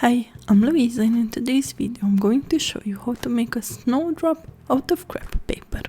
Hi, I'm Louisa and in today's video I'm going to show you how to make a snowdrop out of crepe paper.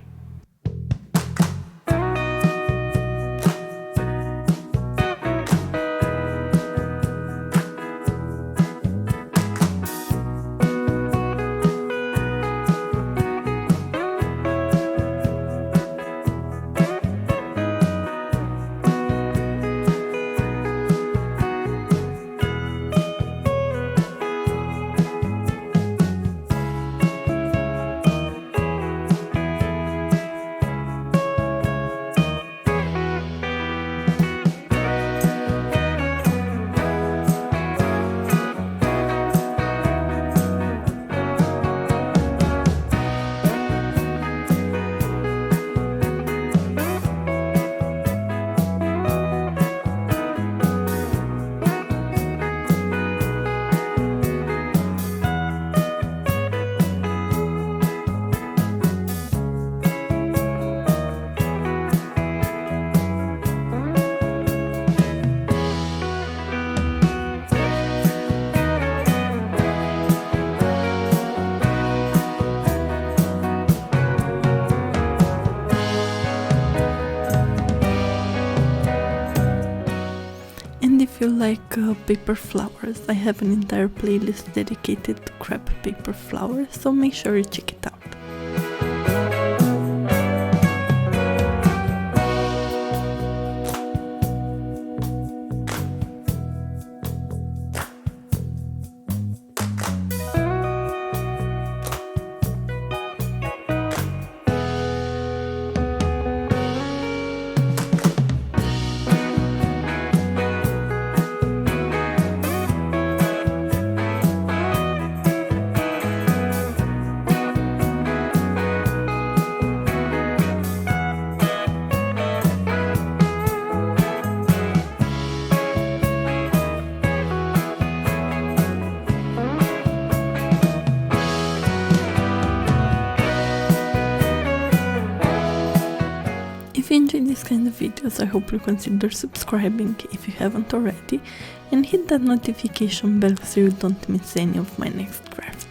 And if you like paper flowers, I have an entire playlist dedicated to crepe paper flowers, so make sure you check it out. If you enjoy these kind of videos, I hope you consider subscribing if you haven't already, and hit that notification bell so you don't miss any of my next crafts.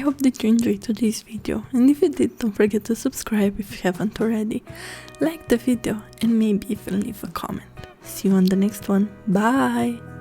hope that you enjoyed today's video, and if you did, don't forget to subscribe if you haven't already, like the video, and maybe even leave a comment. See you on the next one. Bye!